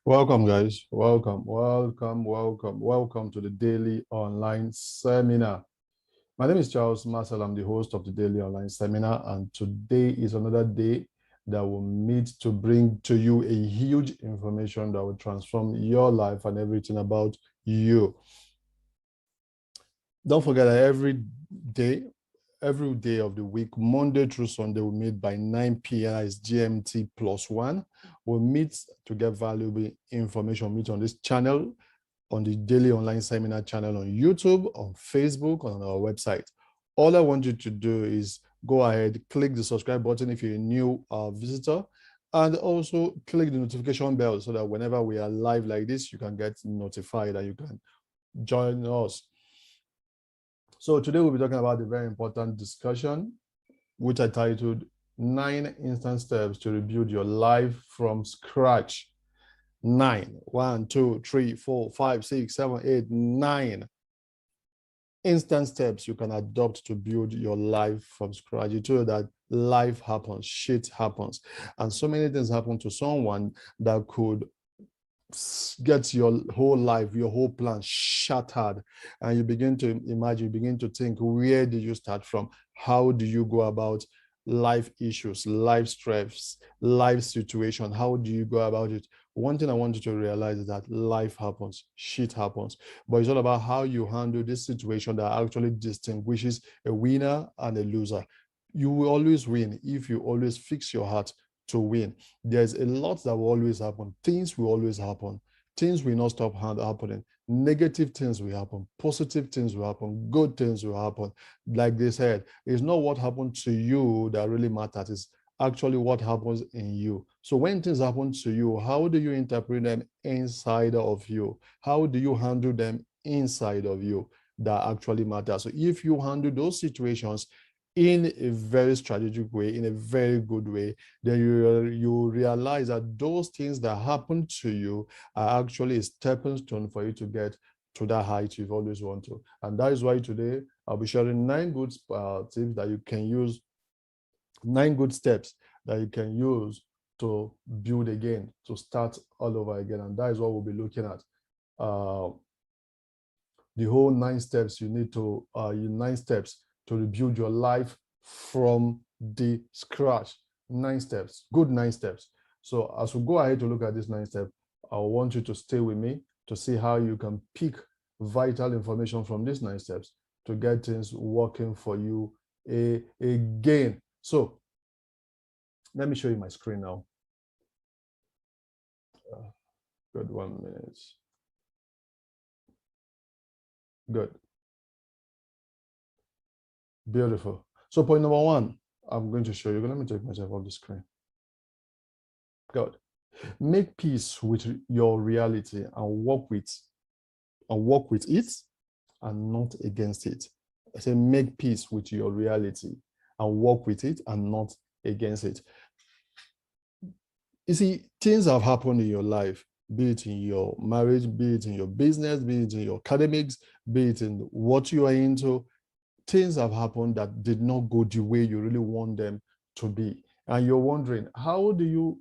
Welcome, guys. Welcome to the daily online seminar. My name is Charles Marcel. I'm the host of the daily online seminar, and today is another day that will meet to bring to you a huge information that will transform your life and everything about you. Don't forget that day, every day of the week, Monday through Sunday, we meet by 9 p.m. is GMT +1. We'll meet to get valuable information, meet on this channel, on the daily online seminar channel on YouTube, on Facebook, on our website. All I want you to do is go ahead, click the subscribe button if you're a new visitor, and also click the notification bell so that whenever we are live like this, you can get notified and you can join us. So today we'll be talking about a very important discussion, which I titled 9 Instant Steps to Rebuild Your Life from Scratch. 9. 1, 2, 3, 4, 5, 6, 7, 8, 9 instant steps you can adopt to build your life from scratch. You told you that life happens, shit happens, and so many things happen to someone that could get your whole life, your whole plan shattered, and you begin to imagine, you begin to think, where did you start from? How do you go about life issues, life stress, life situation? How do you go about it? One thing I want you to realize is that life happens, shit happens, but it's all about how you handle this situation that actually distinguishes a winner and a loser. You will always win if you always fix your heart to win. There's a lot that will always happen. Things will always happen. Things will not stop happening. Negative things will happen. Positive things will happen. Good things will happen. Like they said, it's not what happened to you that really matters. It's actually what happens in you. So when things happen to you, how do you interpret them inside of you? How do you handle them inside of you? That actually matters. So if you handle those situations in a very strategic way, in a very good way, then you realize that those things that happen to you are actually a stepping stone for you to get to that height you've always wanted to. And that is why today I'll be sharing 9 good tips that you can use, 9 good steps that you can use to build again, to start all over again. And that is what we'll be looking at. The whole 9 steps you need to, 9 steps to rebuild your life from the scratch. 9 steps, good 9 steps. So as we go ahead to look at this 9 steps, I want you to stay with me to see how you can pick vital information from these 9 steps to get things working for you again. So let me show you my screen now. Good, 1 minute. Good. Beautiful. So point number 1, I'm going to show you. Let me take myself off the screen. Good. Make peace with your reality and work with it and not against it. I say make peace with your reality and work with it and not against it. You see, things have happened in your life, be it in your marriage, be it in your business, be it in your academics, be it in what you are into. Things have happened that did not go the way you really want them to be. And you're wondering, how do you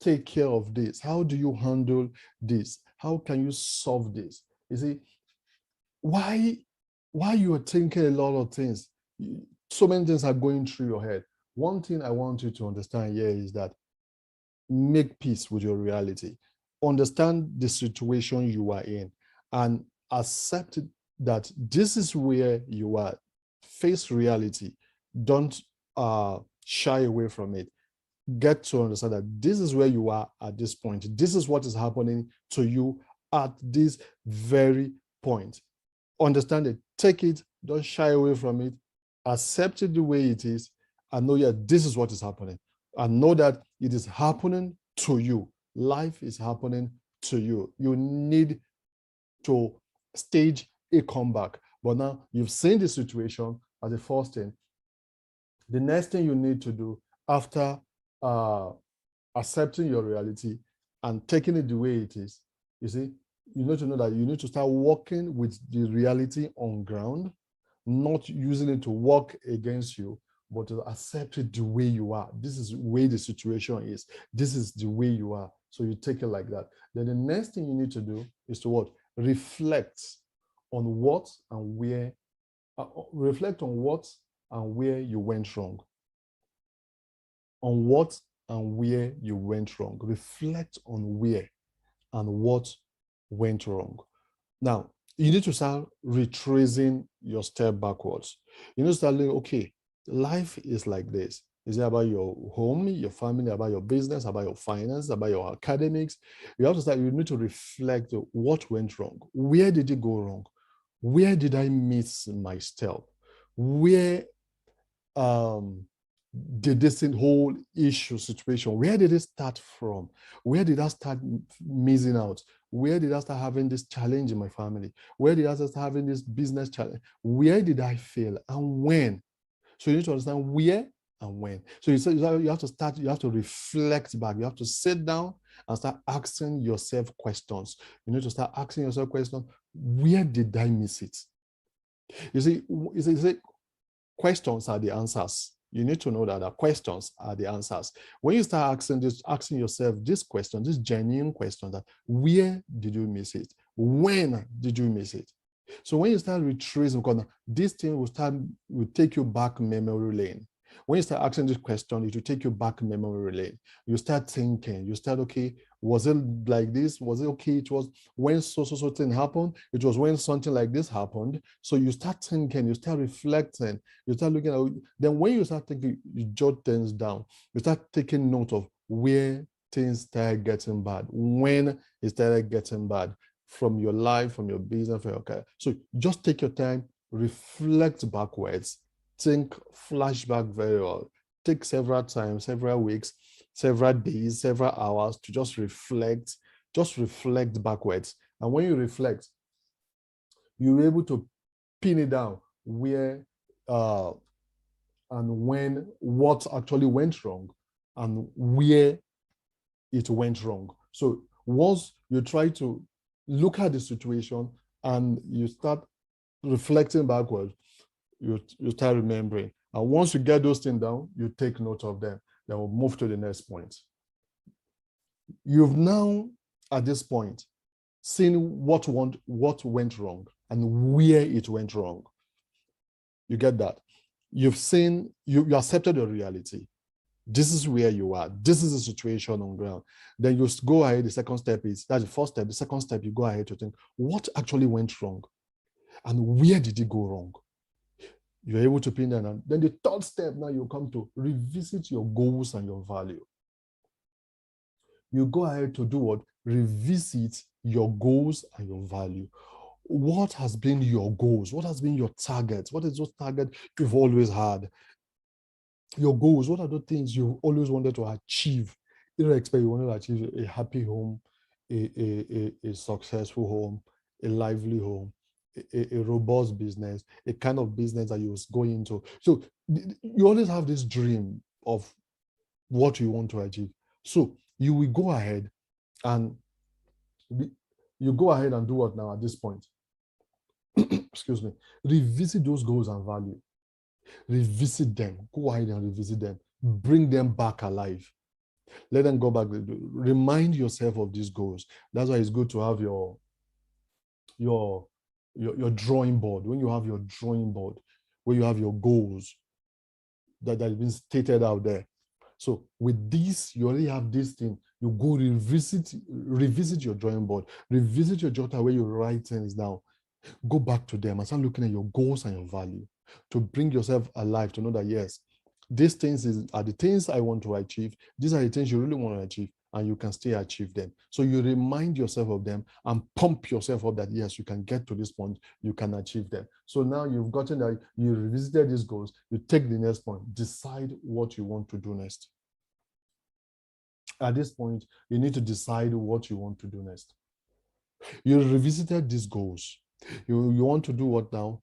take care of this? How do you handle this? How can you solve this? You see, why you are thinking a lot of things, so many things are going through your head. One thing I want you to understand here is that make peace with your reality. Understand the situation you are in and accept that this is where you are. Face reality. Don't shy away from it. Get to understand that this is where you are at this point. This is what is happening to you at this very point. Understand it. Take it. Don't shy away from it. Accept it the way it is. And know, yeah, this is what is happening. And know that it is happening to you. Life is happening to you. You need to stage a comeback. But now you've seen the situation as the first thing. The next thing you need to do after accepting your reality and taking it the way it is, you see, you need to know that you need to start working with the reality on ground, not using it to work against you, but to accept it the way you are. This is the way the situation is. This is the way you are. So you take it like that. Then the next thing you need to do is to what? Reflect on what and where, reflect on what and where you went wrong. On what and where you went wrong. Reflect on where and what went wrong. Now, you need to start retracing your step backwards. You need to start looking, okay, life is like this. Is it about your home, your family, about your business, about your finance, about your academics? You have to start, you need to reflect what went wrong. Where did it go wrong? Where did I miss my step? Where did this whole issue situation, where did it start from? Where did I start missing out? Where did I start having this challenge in my family? Where did I start having this business challenge? Where did I fail and when? So you need to understand where and when. So you have to start, you have to reflect back. You have to sit down and start asking yourself questions. You need to start asking yourself questions. Where did I miss it? You see, questions are the answers. You need to know that the questions are the answers. When you start asking yourself this question, this genuine question, that where did you miss it? When did you miss it? So when you start retracing, because this thing will take you back memory lane. When you start asking this question, it will take you back memory lane. You start thinking, you start, okay, was it like this? Was it okay? It was when so thing happened. It was when something like this happened. So you start thinking, you start reflecting, you start looking at, then when you start thinking, you jot things down. You start taking note of where things started getting bad, when it started getting bad from your life, from your business, from your career. So just take your time, reflect backwards, think, flashback very well. Take several times, several weeks, several days, several hours to just reflect backwards. And when you reflect, you're able to pin it down where and when, what actually went wrong and where it went wrong. So once you try to look at the situation and you start reflecting backward, you start remembering. And once you get those things down, you take note of them. Then we'll move to the next point. You've now, at this point, seen what went wrong and where it went wrong. You get that? You've seen, you accepted the reality. This is where you are. This is the situation on ground. Then you go ahead. The second step is, that's the first step. The second step, you go ahead to think, what actually went wrong? And where did it go wrong? You're able to pin that down. Then the third step, now you come to revisit your goals and your value. You go ahead to do what? Revisit your goals and your value. What has been your goals? What has been your targets? What is those targets you've always had? Your goals, what are the things you always wanted to achieve? Irrespective, you wanted to achieve a happy home, a successful home, a lively home, a robust business, a kind of business that you was going into. So you always have this dream of what you want to achieve. So you will go ahead and you go ahead and do what now at this point? Excuse me. Revisit those goals and value. Revisit them. Go ahead and revisit them. Bring them back alive. Let them go back. Remind yourself of these goals. That's why it's good to have your drawing board. When you have your drawing board, where you have your goals that have been stated out there. So with this, you already have this thing. You go revisit your drawing board, revisit your jotter where you write things down. Go back to them and start looking at your goals and your value to bring yourself alive, to know that, yes, these things are the things I want to achieve. These are the things you really want to achieve, and you can still achieve them. So you remind yourself of them and pump yourself up that, yes, you can get to this point, you can achieve them. So now you've gotten that, you revisited these goals, you take the next point, decide what you want to do next. At this point, you need to decide what you want to do next. You revisited these goals. You want to do what now?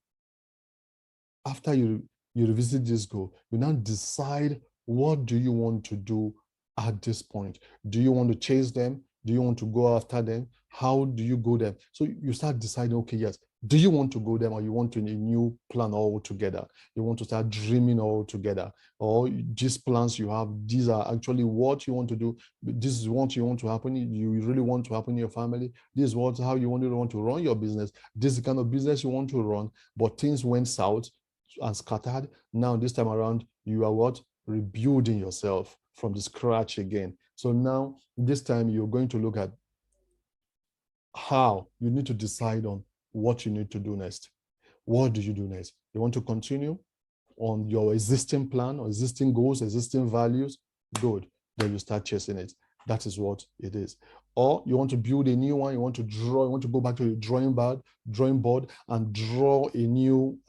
After you revisit this goal, you now decide, what do you want to do at this point? Do you want to chase them? Do you want to go after them? How do you go there? So you start deciding, okay, yes, Do you want to go there, or you want a new plan altogether? You want to start dreaming altogether, or these plans you have, these are actually what you want to do. This is what you want to happen. You really want to happen in your family. This is what how you want to run your business. This is the kind of business you want to run, but things went south and scattered. Now this time around, you are what? Rebuilding yourself from the scratch again. So now this time you're going to look at how you need to decide on what you need to do next. What do you do next? You want to continue on your existing plan or existing goals, existing values? Good. Then you start chasing it. That is what it is. Or you want to build a new one, you want to draw, you want to go back to the drawing board and draw a new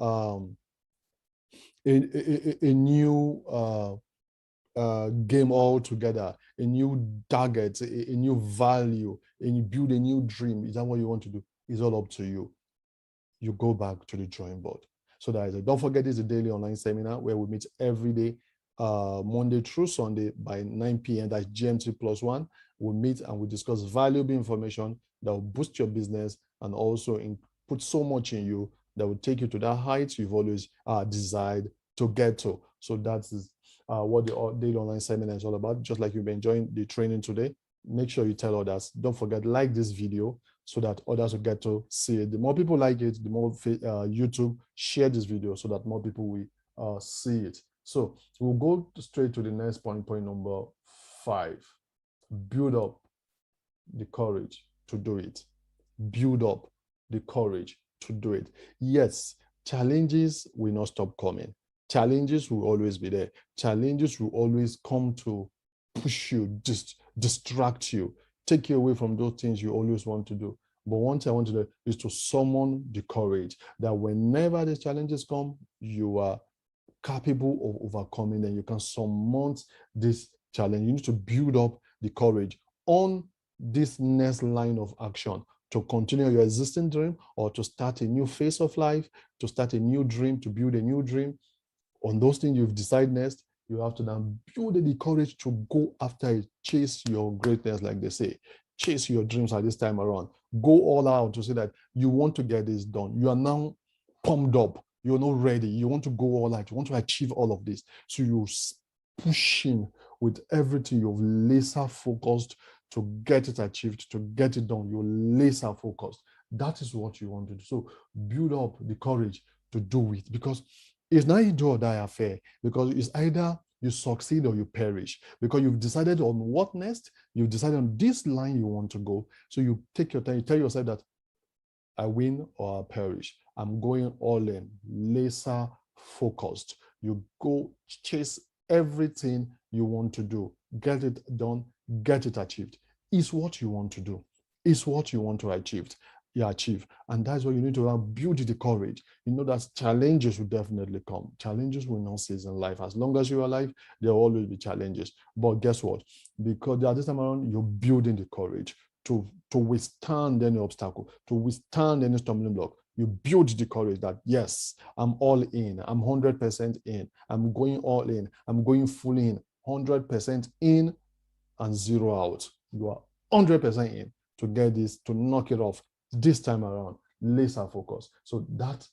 game altogether, a new target, a new value, and you build a new dream. Is that what you want to do? It's all up to you. You go back to the drawing board. So that is it. Don't forget, this is a daily online seminar where we meet every day, Monday through Sunday by 9 p.m. That's GMT +1. We'll meet and we discuss valuable information that will boost your business and also put so much in you that will take you to that height you've always desired to get to. So that is what the daily online seminar is all about. Just like you've been enjoying the training today, make sure you tell others. Don't forget, like this video so that others will get to see it. The more people like it, the more YouTube share this video so that more people will see it. So we'll go straight to the next point number 5. Build up the courage to do it. Build up the courage to do it. Yes, challenges will not stop coming. Challenges will always be there. Challenges will always come to push you, just distract you, take you away from those things you always want to do. But one thing I want to do is to summon the courage that whenever the challenges come, you are capable of overcoming them. You can surmount this challenge. You need to build up the courage on this next line of action to continue your existing dream or to start a new phase of life, to start a new dream, to build a new dream. On those things you've decided next, you have to then build the courage to go after it, chase your greatness, like they say, chase your dreams at this time around. Go all out to say that you want to get this done. You are now pumped up. You're not ready. You want to go all out. You want to achieve all of this. So you're pushing with everything. You're laser focused to get it achieved, to get it done. You're laser focused. That is what you want to do. So build up the courage to do it, because it's not a do or die affair, because it's either you succeed or you perish, because you've decided on what next, you've decided on this line you want to go. So you take your time, you tell yourself that I win or I perish. I'm going all in, laser focused. You go chase everything you want to do, get it done, get it achieved. It's what you want to do. It's what you want to achieve. You achieve. And that's what you need to build the courage. You know that challenges will definitely come. Challenges will not cease in life. As long as you're alive, there will always be challenges. But guess what? Because at this time around, you're building the courage to withstand any obstacle, to withstand any stumbling block. You build the courage that, yes, I'm all in. I'm 100% in. I'm going all in. I'm going full in. 100% in and 0 out. You are 100% in to get this, to knock it off this time around. Laser focus. So that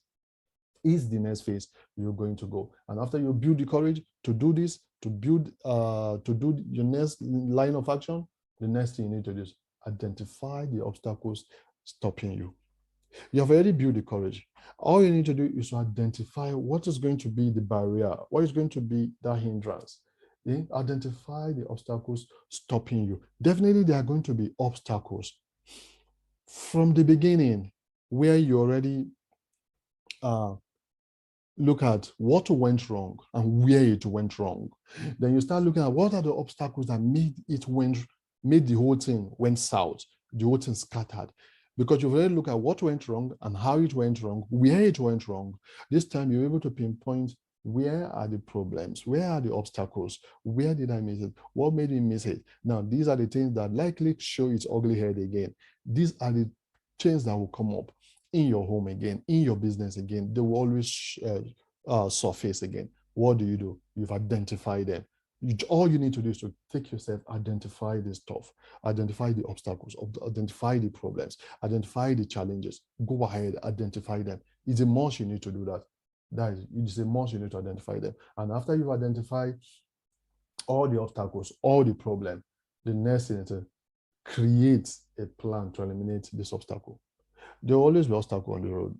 is the next phase you're going to go. And after you build the courage to do this, to do your next line of action, the next thing you need to do is identify the obstacles stopping you. You have already built the courage. All you need to do is to identify what is going to be the barrier, what is going to be that hindrance. Identify the obstacles stopping you. Definitely, there are going to be obstacles from the beginning where you already look at what went wrong and where it went wrong. Then you start looking at what are the obstacles that made the whole thing went south, the whole thing scattered. Because you've already looked at what went wrong and how it went wrong, where it went wrong. This time you're able to pinpoint where are the problems, where are the obstacles, where did I miss it, what made me miss it. Now, these are the things that likely show its ugly head again. These are the things that will come up in your home again, in your business again. They will always surface again. What do? You've identified them. All you need to do is to take yourself, identify the stuff, identify the obstacles, identify the problems, identify the challenges. Go ahead, identify them. It's a must you need to do that. It's a must you need to identify them. And after you've identified all the obstacles, all the problem, the next thing is to create a plan to eliminate this obstacle. There will always be obstacles on the road.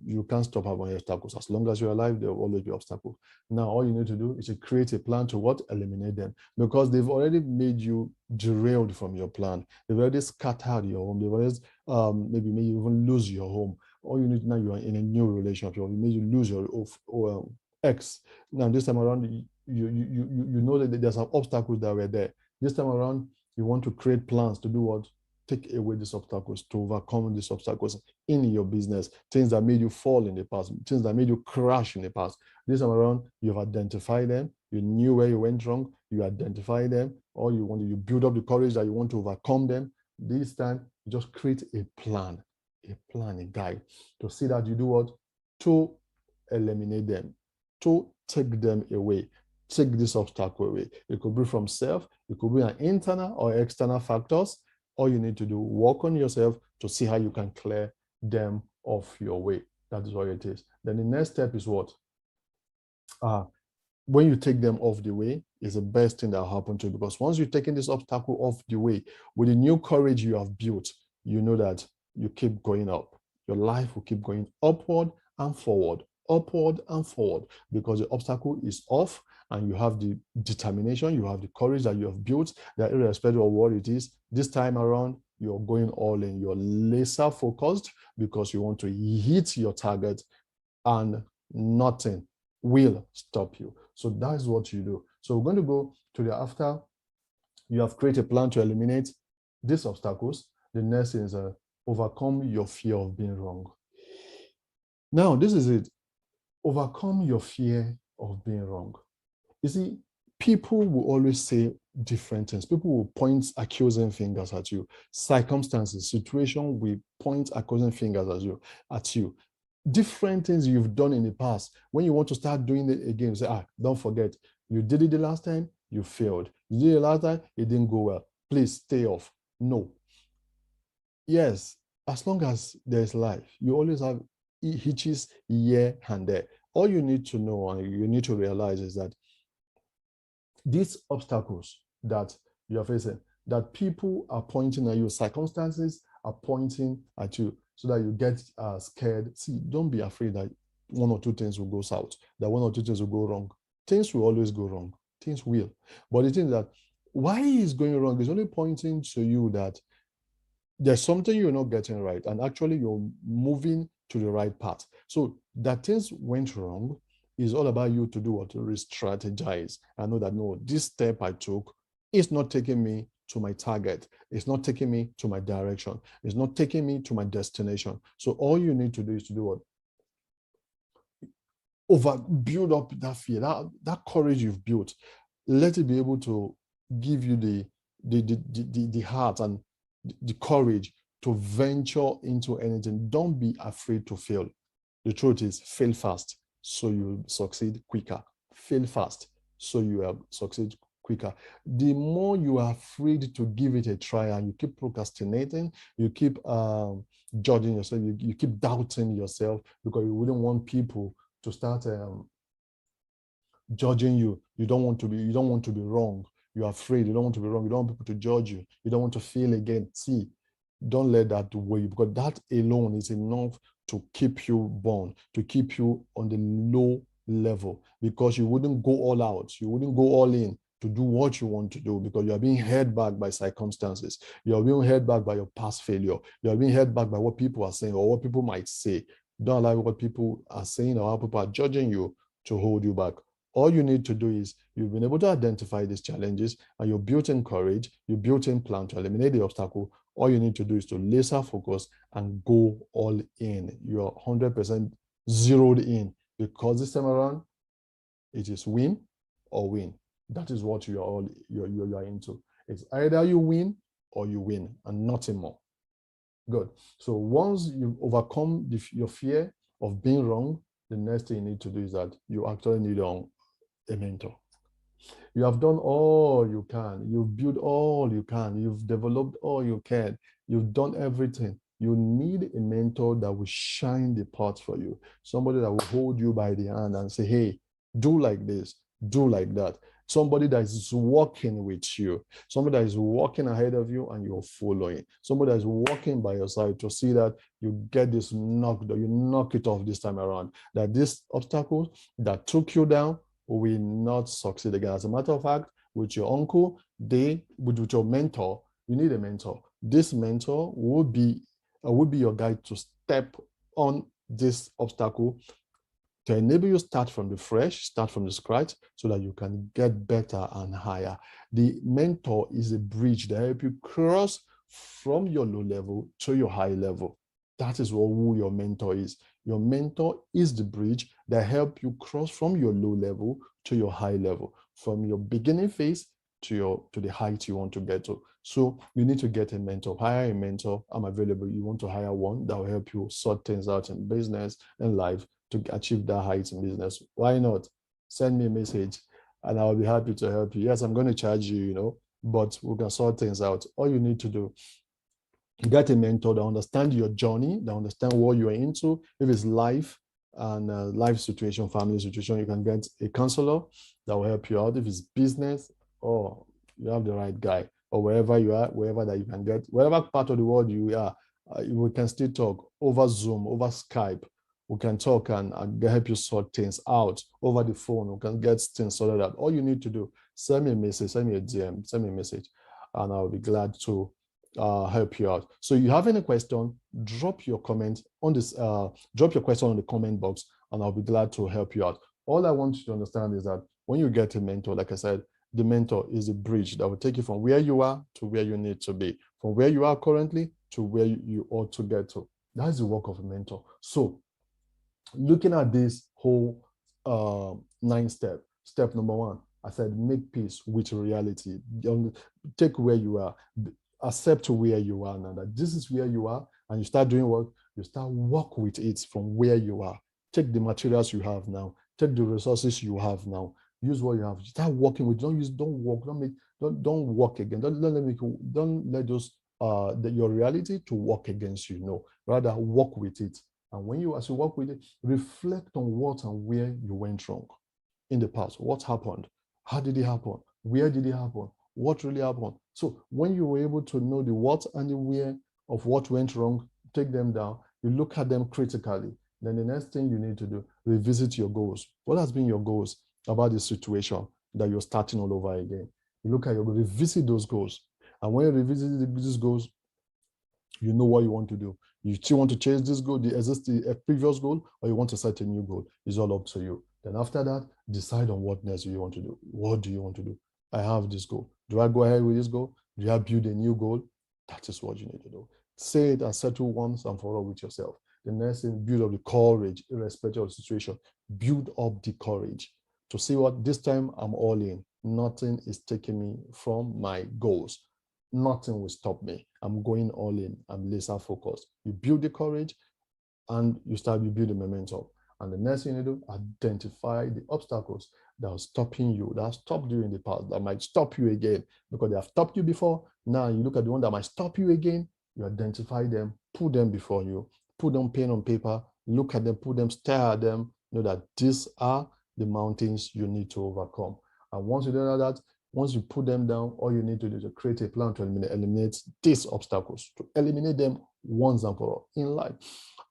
You can't stop having obstacles. As long as you're alive, there will always be obstacles. Now, all you need to do is to create a plan to what? Eliminate them. Because they've already made you derailed from your plan. They've already scattered your home. They've already maybe made you even lose your home. All you need now, you are in a new relationship. It made you lose your ex. Now, this time around, you know that there's some obstacles that were there. This time around, you want to create plans to do what? Take away these obstacles, to overcome these obstacles in your business, things that made you fall in the past, things that made you crash in the past. This time around, you've identified them, you knew where you went wrong, you identify them, or you build up the courage that you want to overcome them. This time, you just create a plan, a guide to see that you do what? To eliminate them, to take them away, take this obstacle away. It could be from self, it could be an internal or external factors. All you need to do, work on yourself to see how you can clear them off your way. That is what it is. Then the next step is what? When you take them off the way, is the best thing that will happen to you, because once you've taken this obstacle off the way, with the new courage you have built, you know that you keep going up. Your life will keep going upward and forward, because the obstacle is off and you have the determination, you have the courage that you have built, that irrespective of what it is, this time around, you're going all in. You're laser focused because you want to hit your target and nothing will stop you. So that's what you do. So we're going to go to the after you have created a plan to eliminate these obstacles. The next is overcome your fear of being wrong. Now, this is it. Overcome your fear of being wrong. You see, people will always say different things. People will point accusing fingers at you. Circumstances, situation will point accusing fingers at you. Different things you've done in the past. When you want to start doing it again, you say, don't forget, you did it the last time, you failed. You did it the last time, it didn't go well. Please stay off. No. Yes, as long as there's life, you always have hitches here and there. All you need to know and you need to realize is that these obstacles that you're facing, that people are pointing at you, circumstances are pointing at you, so that you get scared. See, don't be afraid that one or two things will go south, that one or two things will go wrong. Things will always go wrong. Things will. But the thing that why is going wrong is only pointing to you that there's something you're not getting right, and actually you're moving to the right path. So that things went wrong is all about you to do what? To re-strategize. I know that, no, this step I took is not taking me to my target. It's not taking me to my direction. It's not taking me to my destination. So all you need to do is to do what? Build up that fear, that courage you've built. Let it be able to give you the heart and the courage to venture into anything. Don't be afraid to fail. The truth is, fail fast so you succeed quicker. Fail fast so you succeed quicker. The more you are afraid to give it a try and you keep procrastinating, you keep judging yourself, you keep doubting yourself, because you wouldn't want people to start judging you. You don't want to be wrong. You're afraid. You don't want to be wrong. You don't want people to judge you. You don't want to fail again. See, don't let that weigh you, because that alone is enough to keep you bound, to keep you on the low level, because you wouldn't go all out. You wouldn't go all in to do what you want to do, because you are being held back by circumstances. You are being held back by your past failure. You are being held back by what people are saying or what people might say. Don't allow what people are saying or how people are judging you to hold you back. All you need to do is you've been able to identify these challenges and you're built in courage, you built in plan to eliminate the obstacle. All you need to do is to laser focus and go all in. You're 100% zeroed in, because this time around, it is win or win. That is what you're into. It's either you win or you win and nothing more. Good. So once you've overcome your fear of being wrong, the next thing you need to do is that you actually need a mentor. You have done all you can. You've built all you can. You've developed all you can. You've done everything. You need a mentor that will shine the path for you. Somebody that will hold you by the hand and say, hey, do like this, do like that. Somebody that is walking with you. Somebody that is walking ahead of you and you're following. Somebody that is walking by your side to see that you get this knocked, you knock it off this time around. That this obstacle that took you down will not succeed again. As a matter of fact, with your uncle, with your mentor, you need a mentor. This mentor will be your guide to step on this obstacle to enable you start from the fresh, start from the scratch, so that you can get better and higher. The mentor is a bridge that helps you cross from your low level to your high level. That is who your mentor is. Your mentor is the bridge that helps you cross from your low level to your high level, from your beginning phase to the height you want to get to. So you need to get a mentor, hire a mentor. I'm available. You want to hire one that will help you sort things out in business and life to achieve that height in business. Why not? Send me a message and I'll be happy to help you. Yes, I'm going to charge you, but we can sort things out. All you need to do, get a mentor that understand your journey, that understand what you're into. If it's life and life situation, family situation, you can get a counselor that will help you out. If it's business, you have the right guy. Or wherever you are, wherever that you can get, wherever part of the world you are, we can still talk over Zoom, over Skype. We can talk and help you sort things out over the phone. We can get things sorted out. All you need to do, send me a message, send me a DM, send me a message, and I'll be glad to help you out. So you have any question, drop your comment on this, drop your question on the comment box, and I'll be glad to help you out. All I want you to understand is that when you get a mentor, like I said, the mentor is a bridge that will take you from where you are to where you need to be, from where you are currently to where you ought to get to. That's the work of a mentor. So looking at this whole 9 step, step number 1, I said, make peace with reality. Take where you are, accept where you are now, that this is where you are, and you start doing what? You start work with it from where you are. Take the materials you have now, take the resources you have now, use what you have. Start working with. Don't work again. Don't let those your reality to work against you. No, rather work with it. And when as you work with it, reflect on what and where you went wrong in the past. What happened? How did it happen? Where did it happen? What really happened? So when you were able to know the what and the where of what went wrong, take them down. You look at them critically. Then the next thing you need to do, revisit your goals. What has been your goals about this situation that you're starting all over again? You look at your goals, revisit those goals. And when you revisit these goals, you know what you want to do. You still want to chase this goal, the previous goal, or you want to set a new goal. It's all up to you. Then after that, decide on what next you want to do. What do you want to do? I have this goal. Do I go ahead with this goal? Do I build a new goal? That is what you need to do. Say it and settle once and for all with yourself. The next thing, build up the courage, irrespective of the situation. Build up the courage to see what this time I'm all in. Nothing is taking me from my goals. Nothing will stop me. I'm going all in. I'm laser focused. You build the courage and you build the momentum. And the next thing you do, identify the obstacles that are stopping you, that have stopped you in the past, that might stop you again because they have stopped you before. Now you look at the one that might stop you again, you identify them, put them before you, put them pen on paper, look at them, put them, stare at them, know that these are the mountains you need to overcome. And once you do that, once you put them down, all you need to do is to create a plan to eliminate these obstacles, to eliminate them once and for all in life.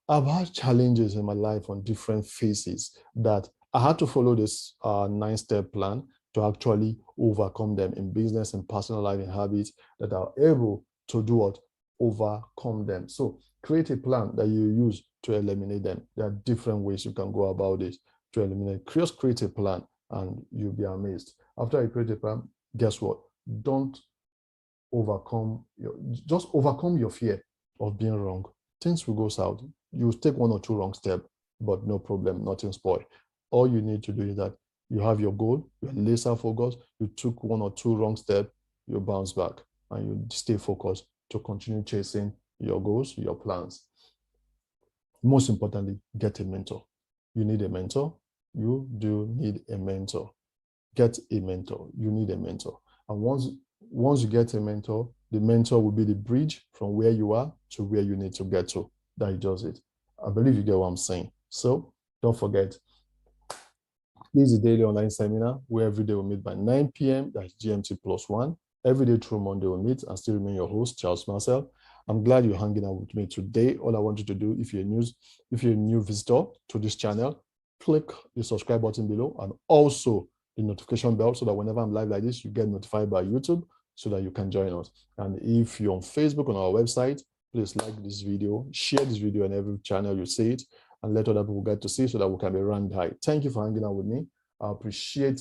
I've had challenges in my life on different phases that I had to follow this 9-step plan to actually overcome them in business and personal life and habits that are able to do what? Overcome them. So create a plan that you use to eliminate them. There are different ways you can go about it to eliminate. Just create a plan and you'll be amazed. After you create a plan, guess what? Just overcome your fear of being wrong. Things will go south. You take 1 or 2 wrong steps, but no problem, nothing spoiled. All you need to do is that you have your goal, you're laser focused, you took 1 or 2 wrong steps, you bounce back and you stay focused to continue chasing your goals, your plans. Most importantly, get a mentor. You need a mentor. You do need a mentor. get a mentor. You need a mentor. And once you get a mentor, the mentor will be the bridge from where you are to where you need to get to. That is just it. I believe you get what I'm saying. So don't forget, this is a daily online seminar where every day we meet by 9 p.m. That's GMT +1. Every day through Monday we meet and still remain your host, Charles Marcel. I'm glad you're hanging out with me today. All I want you to do, if you're a new visitor to this channel, click the subscribe button below and also the notification bell so that whenever I'm live like this, you get notified by YouTube so that you can join us. And if you're on Facebook, on our website, please like this video, share this video on every channel you see it, and let other people get to see so that we can be ranked high. Thank you for hanging out with me. I appreciate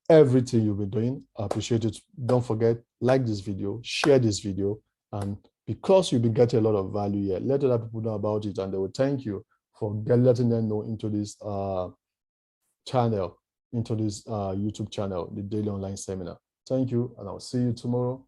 everything you've been doing. I appreciate it. Don't forget, like this video, share this video, and because you'll be getting a lot of value here, let other people know about it, and they will thank you for letting them know into this channel, into this YouTube channel, the Daily Online Seminar. Thank you, and I'll see you tomorrow.